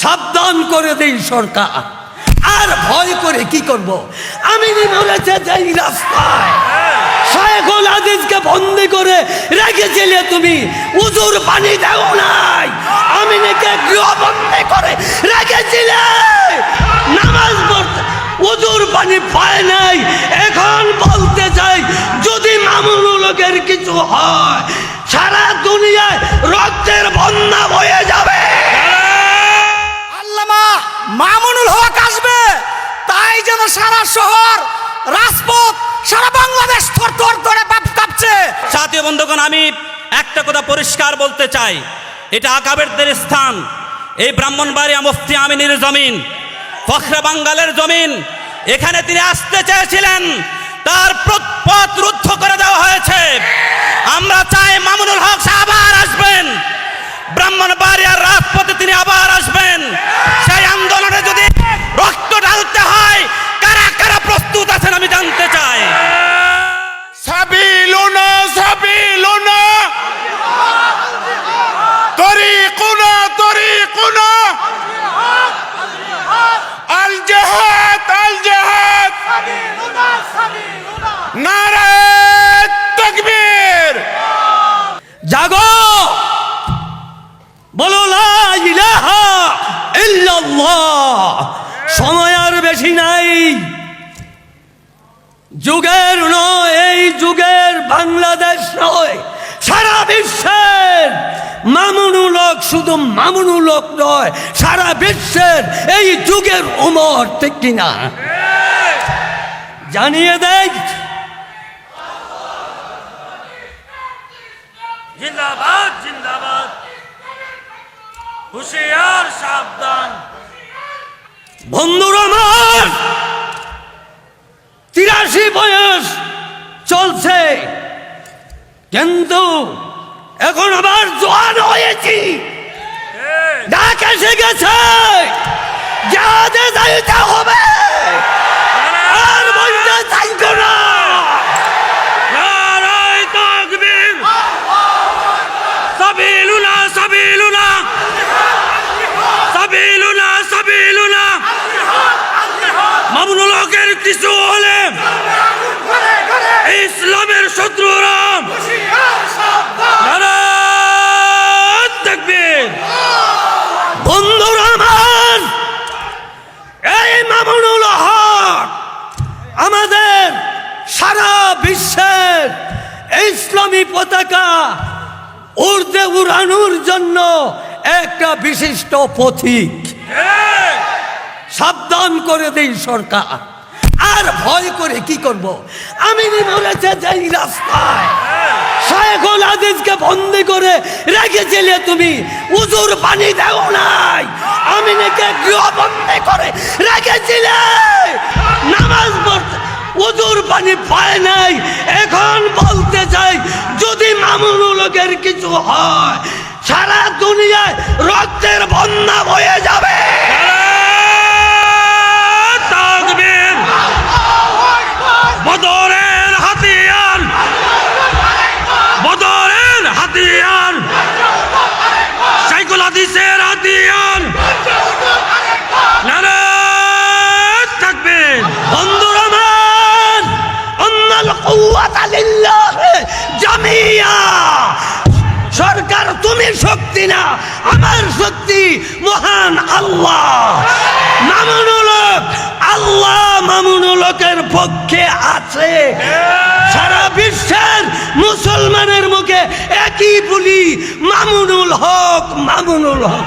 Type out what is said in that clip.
সাবধান করে দেই সরকার। আর ভয় করে কি করব? আমিনি বলেছে যেই রাস্তায় শায়খুল হাদিসকে বন্দি করে রেখেছিলে তুমি, উজুর পানি দাও নাই। আমিনিকে গৃহবন্দী করে রেখেছিলে, নামাজ পড়তে উজুর পানি পায় নাই। এখন বলতে চাই, যদি মামুনুলের কিছু হয়, সারা দুনিয়ায় রক্তের বন্যা বয়ে যাবে। আল্লামা মামুনুল হক আসবে, তাই যেন সারা শহর, রাজপথ, সারা বাংলাদেশ থরথর করে কাঁপছে। সাথী বন্ধুগণ, আমি একটা কথা পরিষ্কার বলতে চাই, এটা আকাবেরদের স্থান। এই ব্রাহ্মণবাড়িয়া মুফতি আমিনের জমিন, ফখরে বাঙ্গালের জমিন। এখানে তিনি আসতে চেয়েছিলেন, তার পথ রুদ্ধ করে দেওয়া হয়েছে। আমরা চাই মামুনুল হক আবার আসবেন, ব্রাহ্মণবাড়িয়ার রাজপথে তিনি আবার আসবেন। সেই আন্দোলনে যদি রক্ত ঢালতে হয়, কারা কারা প্রস্তুত আছেন আমি জানতে চাই। সাবিলুনা সাবিলুনা তরিকুনা তরিকুনা আল জিহাদ আল জিহাদ নারে তাকবীর। জাগো, বলো লা ইলাহা ইল্লাল্লাহ। সময় আর বেশি নাই। যুগের নয়, এই যুগের বাংলাদেশ নয়, সারা বিশ্বের মামুনুল হক, শুধু মামুনুল হক নয়, সারা বিশ্বের এই যুগের উমর, ঠিক কিনা? জানিয়ে দেয়, জিন্দাবাদ জিন্দাবাদ, হুশিয়ার সাবধান। বন্ধুরা আমার, 83 বয়স চলছে, কিন্তু এখন আবার জোয়ান হয়েছি। ডাক এসে গেছে, যাতে যাইতে হবে, আর বলতে চাইতো না। নারায়ে তাকবীর, সাবিলুনা সাবিলুনা সাবিলুনা সাবিলুনা। মামুনুল হকের কিছু হলে ইসলামের শত্রুরা নারায়ে তাকবীর। বন্ধুরা আমার, এই মামুনুল হক আমাদের সারা বিশ্বের ইসলামী পতাকা উর্ধে উড়ানোর জন্য একটা বিশিষ্ট পথিক। সাবধান করে দেই সরকার। আর ভয় করে কি করব? আমিনি বলেছে যেই রাস্তায় শায়খুল হাদিসকে বন্দি করে রেখেছিলে তুমি, উজুর পানি দাও নাই। আমিনিকে গৃহবন্দী করে রেখেছিলে, নামাজ পড়তে উজুর পানি পায় নাই। এখন বলতে চাই, যদি মামুনুলের কিছু হয়, সারা দুনিয়ায় রক্তের বন্যা বয়ে যাবে। বদরের হাতিয়ার, বদরের হাতিয়ার, শায়খুল হাদিসের হাতিয়ার, নারায়ে তাকবীর। বন্ধুরা আমার, আন্নাল কুওয়াতা লিল্লাহি জামিয়া। সরকার তুমি শক্তি না, আমার শক্তি মহান আল্লাহ। মামুনুল হক, আল্লাহ মামুনুল হকের পক্ষে আছে। সারা বিশ্বের মুসলমানের মুখে একই বলি, মামুনুল হক, মামুনুল হক।